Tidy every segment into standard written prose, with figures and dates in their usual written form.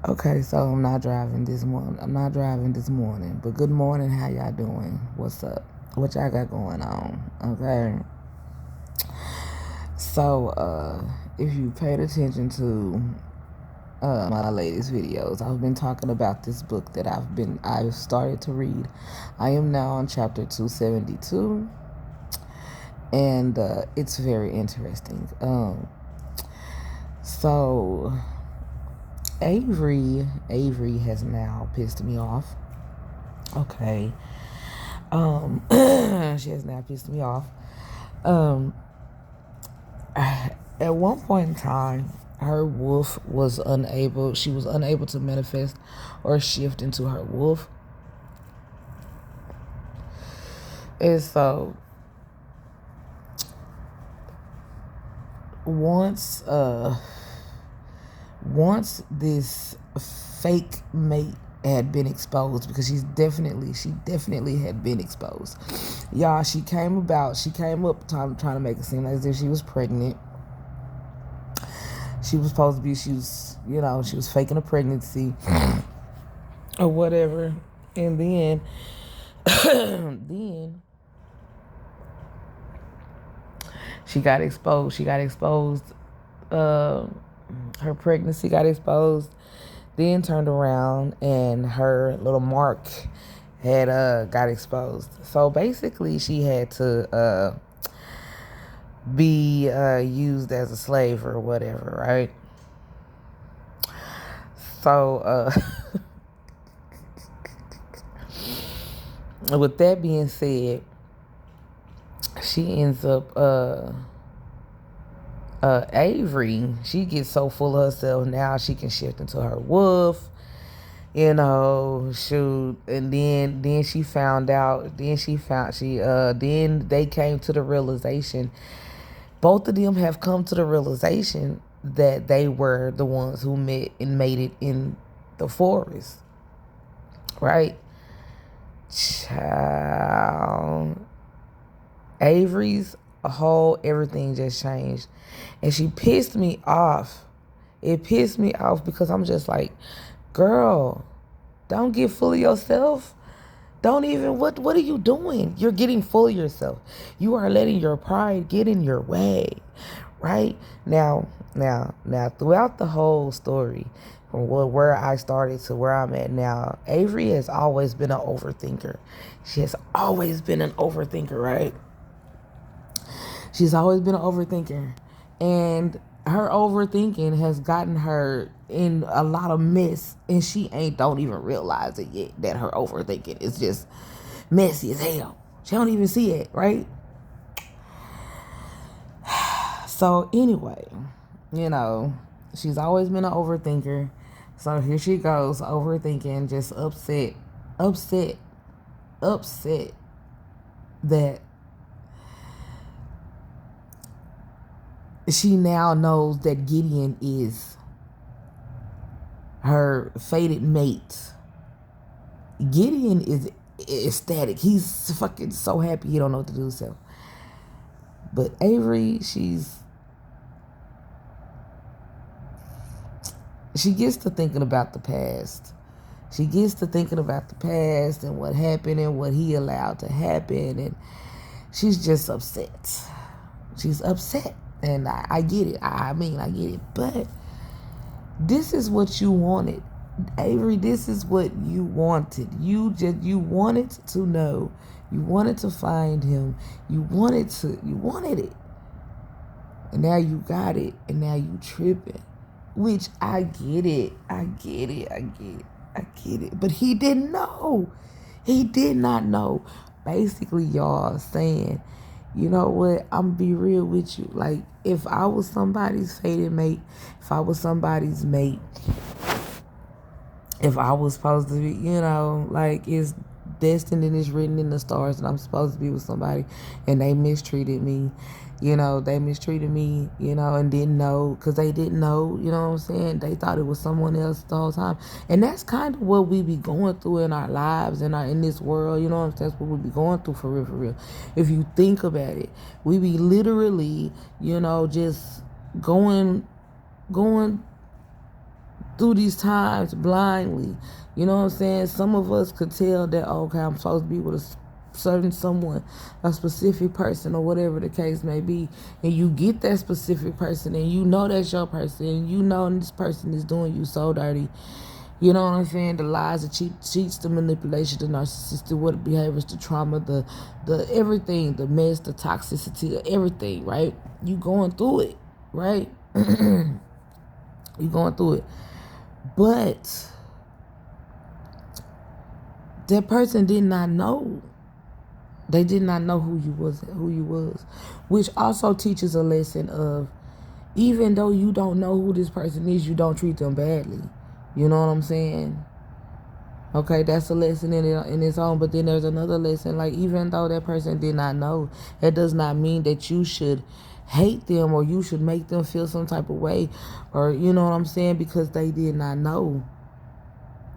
Okay, so I'm not driving this morning. But good morning. How y'all doing? What's up? What y'all got going on? Okay. So, if you paid attention to my latest videos, I've been talking about this book that I've started to read. I am now on chapter 272, and it's very interesting. So Avery has now pissed me off. Okay. She has now pissed me off. Um, at one point in time, her wolf was unable. She was unable to manifest or shift into her wolf, and so once, once this fake mate had been exposed, because she definitely had been exposed. Y'all, she came up trying to make it seem as if she was pregnant. She was supposed to be, she was faking a pregnancy or whatever. And then, then she got exposed. Her pregnancy got exposed. Then turned around and her little mark had got exposed. So basically, she had to be used as a slave or whatever, right? So with that being said, she ends up Avery, she gets so full of herself now she can shift into her wolf, shoot. And then she found out, then they came to the realization, both of them have come to the realization that they were the ones who met and made it in the forest, right? Child. Avery's whole everything just changed. And she pissed me off. It pissed me off because I'm just like, girl, don't get full of yourself. Don't even, what are you doing? You're getting full of yourself. You are letting your pride get in your way, right? Now, throughout the whole story, from where I started to where I'm at now, Avery has always been an overthinker. She has always been an overthinker, right? She's always been an overthinker. And her overthinking has gotten her in a lot of mess, and she don't even realize it yet, that her overthinking is just messy as hell. She don't even see it, right? So anyway, she's always been an overthinker. So here she goes, overthinking, just upset that she now knows that Gideon is her fated mate. Gideon is ecstatic. He's fucking so happy he don't know what to do with himself. But Avery, she gets to thinking about the past. She gets to thinking about the past and what happened and what he allowed to happen. And she's just upset. She's upset. And I get it. I get it. But this is what you wanted. Avery, this is what you wanted. You wanted to know. You wanted to find him. You wanted it. And now you got it. And now you tripping. Which I get it. But he didn't know. He did not know. Basically, y'all saying, you know what? I'm gonna be real with you. Like, if I was somebody's fated mate, if I was somebody's mate, if I was supposed to be, like, it's destined and it's written in the stars that I'm supposed to be with somebody, and they mistreated me, and didn't know, because they didn't know, you know what I'm saying? They thought it was someone else the whole time. And that's kind of what we be going through in our lives, in this world, you know what I'm saying? That's what we be going through, for real. If you think about it, we be literally, just going through these times blindly. You know what I'm saying? Some of us could tell that, okay, I'm supposed to be with a certain someone, a specific person, or whatever the case may be. And you get that specific person, and you know that's your person, and you know this person is doing you so dirty. You know what I'm saying? The lies, the cheats, the manipulation, the narcissistic, what behaviors, the trauma, the everything, the mess, the toxicity, everything, right? You going through it, right? You going through it. But that person did not know. They did not know who you was, which also teaches a lesson of, even though you don't know who this person is, you don't treat them badly. You know what I'm saying? Okay, that's a lesson in its own. But then there's another lesson. Like, even though that person did not know, it does not mean that you should hate them or you should make them feel some type of way, or you know what I'm saying, because they did not know.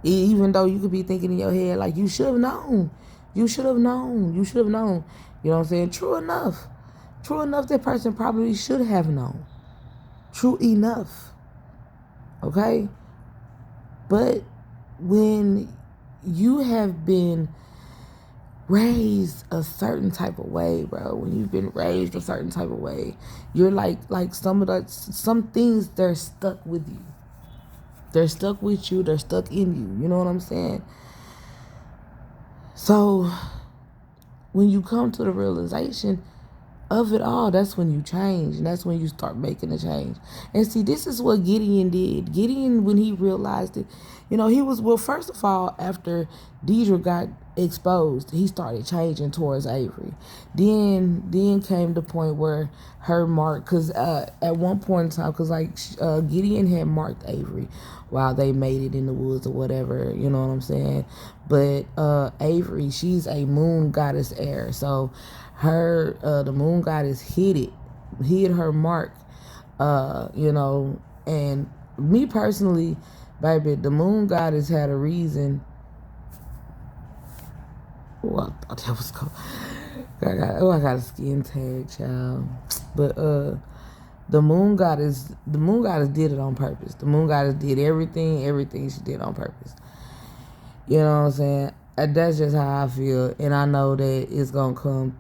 Even though you could be thinking in your head like, you should have known. You should have known. You should have known. You know what I'm saying? True enough. True enough, that person probably should have known. True enough. Okay? But when you have been raised a certain type of way, bro, when you've been raised a certain type of way, you're like some things, they're stuck with you. They're stuck with you. They're stuck in you. You know what I'm saying? So when you come to the realization of it all, that's when you change, and that's when you start making a change. And see, this is what Gideon did. Gideon, when he realized it, you know, he was, well, first of all, after Deidre got exposed, he started changing towards Avery. Then came the point where her mark, because at one point in time, because like Gideon had marked Avery while they made it in the woods or whatever, you know what I'm saying? But Avery, she's a moon goddess heir, so her the moon goddess hid her mark, you know. And me personally, baby, the moon goddess had a reason. Oh, I thought that was cool. I got a skin tag, child. But the moon goddess did it on purpose. The moon goddess did everything she did on purpose. You know what I'm saying? And that's just how I feel, and I know that it's gonna come.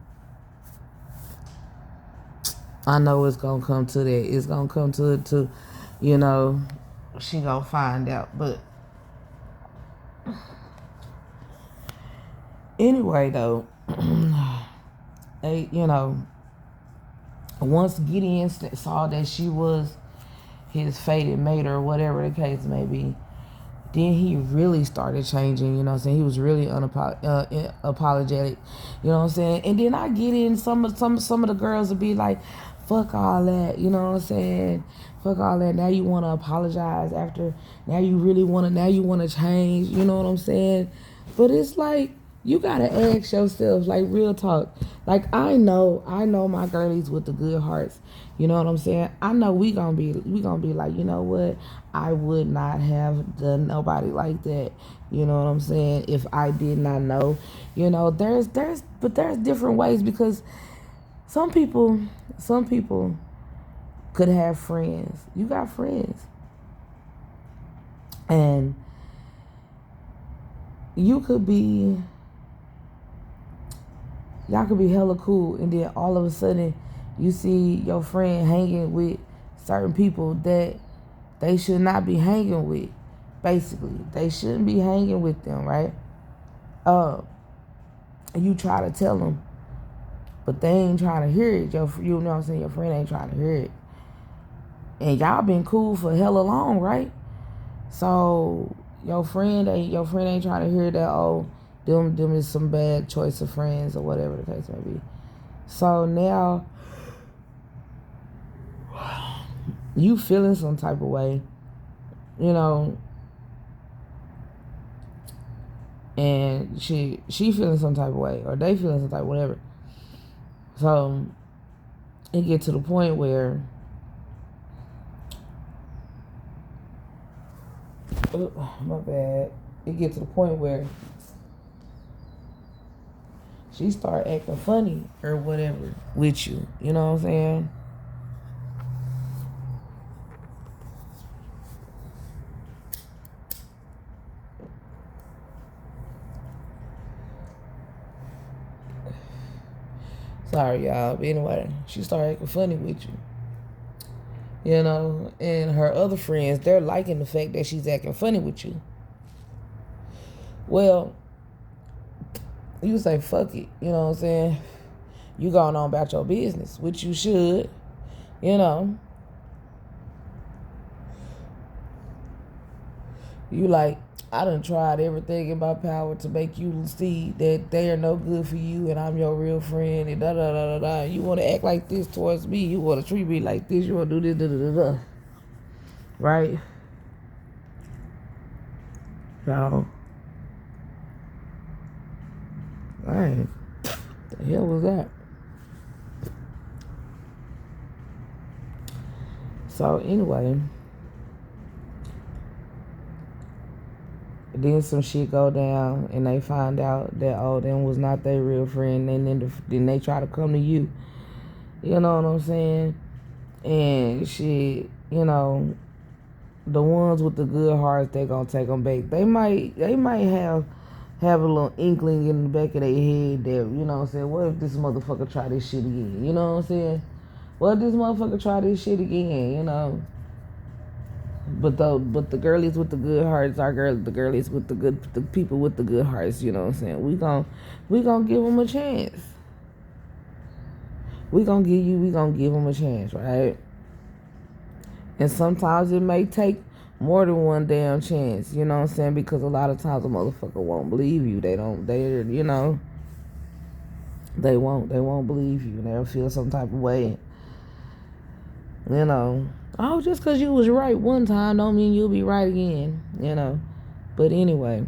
I know it's gonna come to that. It's gonna come to it too. You know, she gonna find out. But anyway, though, you know, once Gideon saw that she was his fated mate or whatever the case may be, then he really started changing. You know what I'm saying? He was really apologetic. You know what I'm saying? And then I get in, some of the girls would be like, fuck all that, you know what I'm saying? Fuck all that. Now you want to apologize after, now you want to change, you know what I'm saying? But it's like, you got to ask yourself, like, real talk. Like, I know my girlies with the good hearts, you know what I'm saying? I know we gonna be like, you know what? I would not have done nobody like that, you know what I'm saying, if I did not know. You know, there's different ways, because some people could have friends. You got friends. And y'all could be hella cool, and then all of a sudden you see your friend hanging with certain people that they should not be hanging with. Basically, they shouldn't be hanging with them, right? And you try to tell them, but they ain't trying to hear it. You know what I'm saying? Your friend ain't trying to hear it. And y'all been cool for hella long, right? So your friend ain't trying to hear that, oh, them is some bad choice of friends or whatever the case may be. So now you feeling some type of way, you know, and she feeling some type of way, or they feeling some type of whatever. So it get to the point where my bad. It get to the point where she start acting funny or whatever with you. You know what I'm saying? Sorry, y'all. But anyway, she started acting funny with you. You know, and her other friends, they're liking the fact that she's acting funny with you. Well, you say, fuck it. You know what I'm saying? You going on about your business, which you should. You know. You like, I done tried everything in my power to make you see that they are no good for you and I'm your real friend and da da da da da. You want to act like this towards me. You want to treat me like this. You want to do this, da da da da. Right? So, man, the hell was that? So, anyway, then some shit go down and they find out that, oh, them was not their real friend. And then they try to come to you. You know what I'm saying? And shit, you know, the ones with the good hearts, they gonna take them back. They might have a little inkling in the back of their head that, you know what I'm saying, what if this motherfucker try this shit again? You know what I'm saying? What if this motherfucker try this shit again, you know? But the girlies with the good hearts are the girlies with the people with the good hearts, you know what I'm saying? We gonna give them a chance. We gonna give them a chance, right? And sometimes it may take more than one damn chance, you know what I'm saying? Because a lot of times a motherfucker won't believe you. They you know, they won't believe you. They'll feel some type of way. You know, oh, just because you was right one time don't mean you'll be right again, you know. But anyway,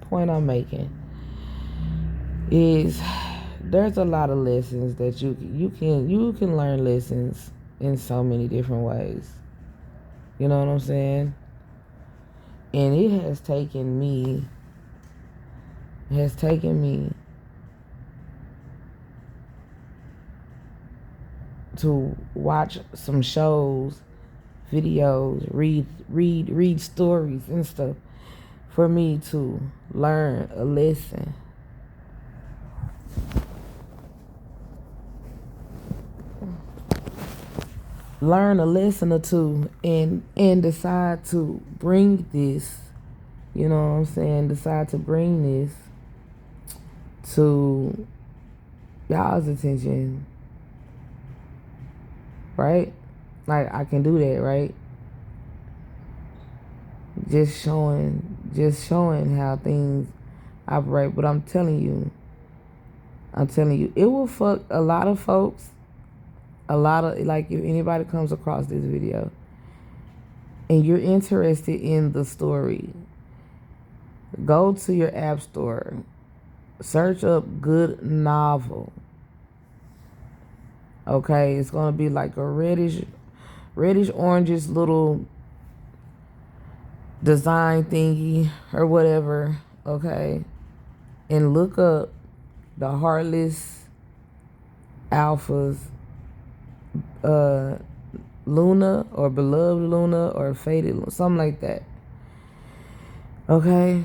point I'm making is there's a lot of lessons that you can learn lessons in so many different ways. You know what I'm saying? And it has taken me to watch some shows, videos, read stories and stuff for me to learn a lesson. Learn a lesson or two and decide to bring this, you know what I'm saying, decide to bring this to y'all's attention, right? Like, I can do that, right? Just showing how things operate. But I'm telling you, it will fuck a lot of folks. Like, if anybody comes across this video and you're interested in the story, go to your app store, search up good novel. Okay, it's gonna be like a reddish orangish little design thingy or whatever. Okay, and look up the Heartless Alphas, Luna or Beloved Luna or Faded Luna, something like that. Okay,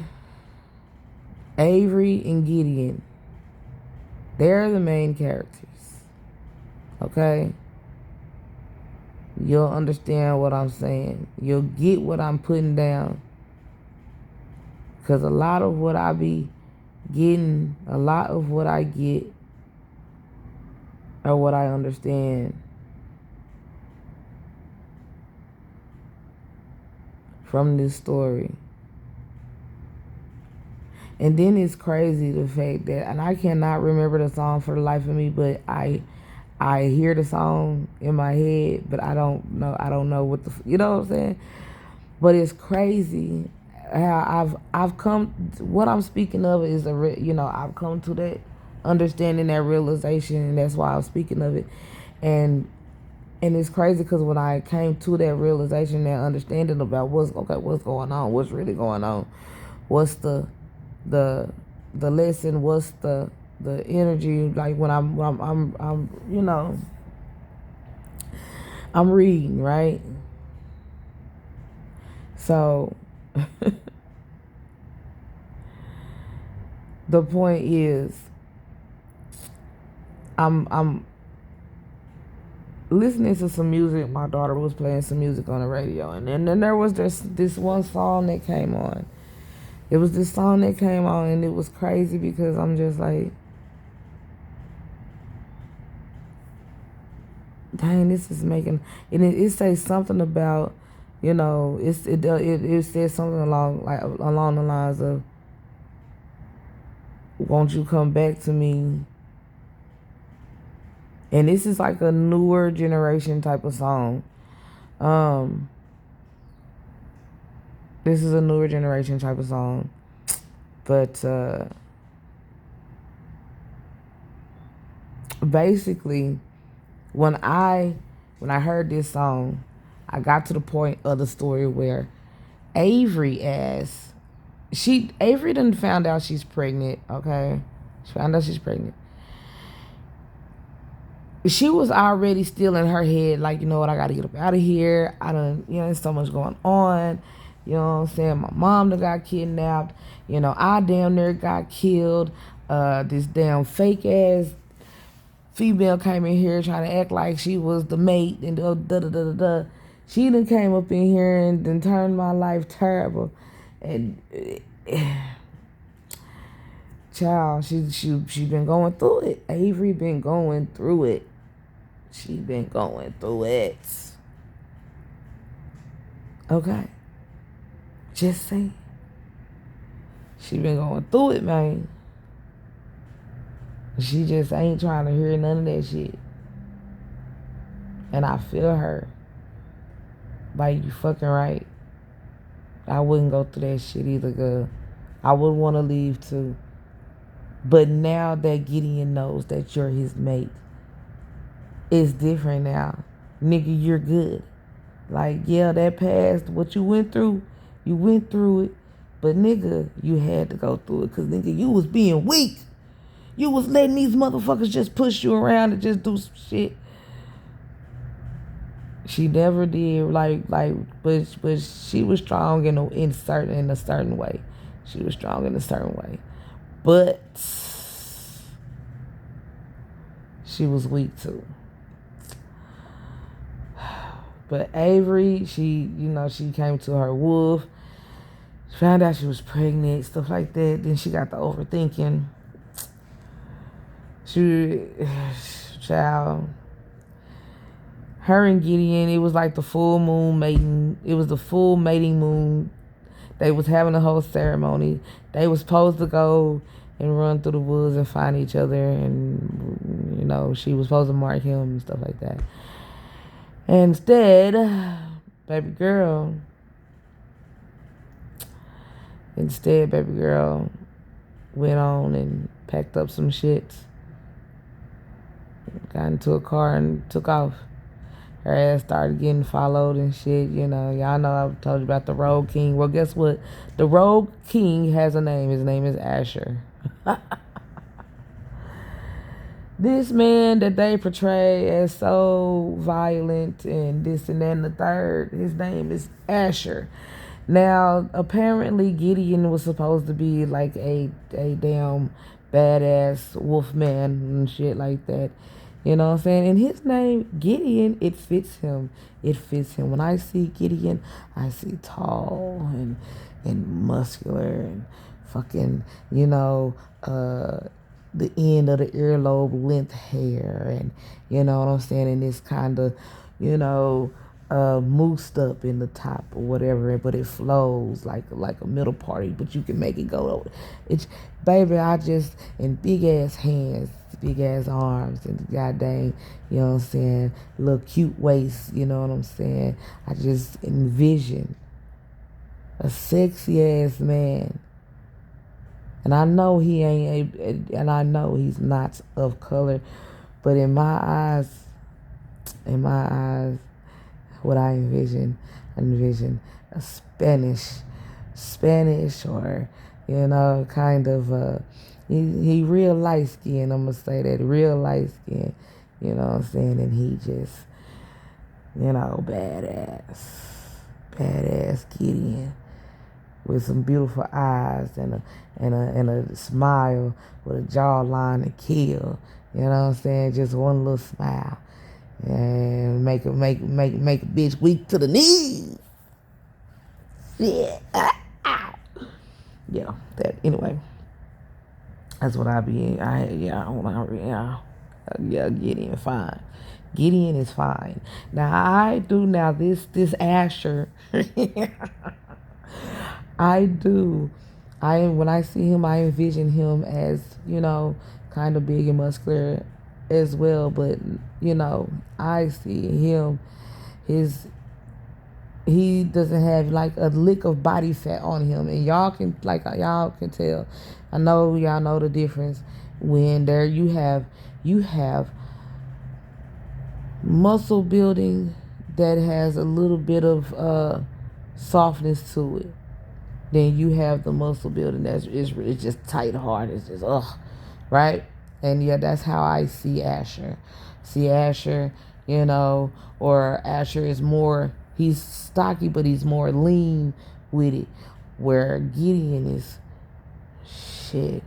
Avery and Gideon, they're the main characters. Okay, you'll understand what I'm saying. You'll get what I'm putting down. Because a lot of what I be getting, a lot of what I get or what I understand from this story. And then it's crazy the fact that, and I cannot remember the song for the life of me, but I hear the song in my head, but I don't know what you know what I'm saying? But it's crazy how I've come, what I'm speaking of is I've come to that understanding, that realization, and that's why I'm speaking of it. And it's crazy because when I came to that realization, that understanding about what's going on, what's really going on, what's the lesson, what's the energy, like when I'm you know, I'm reading, right? So the point is, I'm listening to some music. My daughter was playing some music on the radio, and then there was this one song that came on. It was this song that came on, and it was crazy because I'm just like, dang, this is making. And it says something about, it says something along the lines of, "Won't you come back to me?" And this is like a newer generation type of song. Um, this is a newer generation type of song, but basically, when I heard this song, I got to the point of the story where Avery done found out she's pregnant. Okay, she found out she's pregnant. She was already still in her head, like, you know what, I gotta get up out of here. There's so much going on. You know what I'm saying? My mom that got kidnapped. I damn near got killed. This damn fake ass female came in here trying to act like she was the mate and da da da da da. She done came up in here and then turned my life terrible. And child, she been going through it. Avery been going through it. She been going through it. Okay. Just saying. She been going through it, man. She just ain't trying to hear none of that shit. And I feel her. Like, you fucking right. I wouldn't go through that shit either, girl. I would want to leave too. But now that Gideon knows that you're his mate, it's different now. Nigga, you're good. Like, yeah, that past, what you went through it. But nigga, you had to go through it. Because nigga, you was being weak. You was letting these motherfuckers just push you around and just do some shit. She never did, but she was strong in a certain way. She was strong in a certain way. But she was weak too. But Avery, she came to her wolf. She found out she was pregnant, stuff like that. Then she got to overthinking. Child, her and Gideon, it was like the full moon mating. It was the full mating moon. They was having a whole ceremony. They was supposed to go and run through the woods and find each other, and she was supposed to mark him and stuff like that. Instead, baby girl went on and packed up some shit, got into a car and took off. Her ass started getting followed and shit. Y'all know I told you about the Road King. Well, guess what? The Road King has a name. His name is Asher. This man that they portray as so violent and this and that and the third, his name is Asher. Now, apparently Gideon was supposed to be like a damn badass wolf man and shit like that. You know what I'm saying? And his name, Gideon, it fits him. It fits him. When I see Gideon, I see tall and muscular and fucking, the end of the earlobe length hair, and you know what I'm saying, and this kind of, moosed up in the top or whatever, but it flows like a middle party, but you can make it go over. It's, baby, and big ass hands, big ass arms, and goddamn, you know what I'm saying, little cute waist, you know what I'm saying. I just envision a sexy ass man. And I know and I know he's not of color, but in my eyes, what I envision a Spanish or, kind of, he real light skin, I'm gonna say that, real light skin, you know what I'm saying, and he just, badass Gideon. With some beautiful eyes and a smile with a jawline to kill You know what I'm saying? Just one little smile. And make a bitch weak to the knees. Yeah. Yeah. That anyway. That's what I be in. Yeah, Gideon fine. Gideon is fine. Now I do now this Asher. I do. I when I see him, I envision him as kind of big and muscular as well. But I see him. His he doesn't have like a lick of body fat on him, and y'all can tell. I know y'all know the difference when there you have muscle building that has a little bit of softness to it. Then you have the muscle building that's it's just tight hard. It's just right? And yeah, that's how I see Asher. See Asher, or Asher is more he's stocky but he's more lean with it. Where Gideon is shit.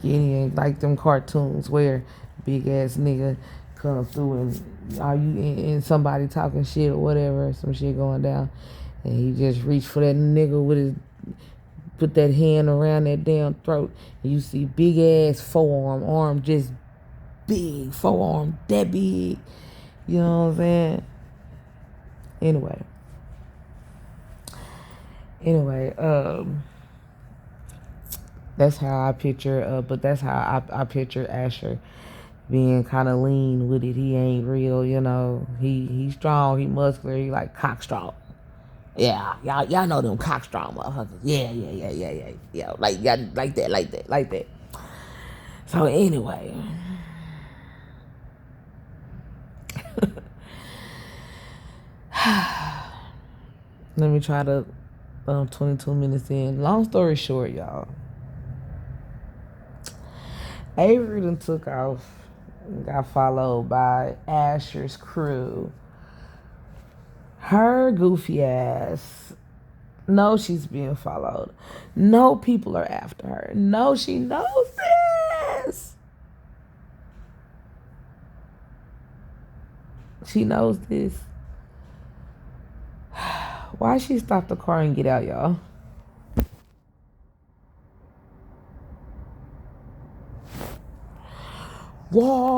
Gideon like them cartoons where big ass nigga come through and are you in somebody talking shit or whatever, some shit going down, and he just reach for that nigga with his put that hand around that damn throat, and you see big ass forearm, arm just big, forearm that big. You know what I'm saying? Anyway, that's how I picture. But that's how I picture Asher being kind of lean with it. He ain't real, He's strong, he muscular, he like cock strong. Yeah, y'all know them cock strong motherfuckers. Yeah. Like that. So anyway, let me try to 22 minutes in. Long story short, y'all. Avery then took off and got followed by Asher's crew. Her goofy ass. No, she's being followed. No, people are after her. No, she knows this. She knows this. Why she stop the car and get out, y'all? Why?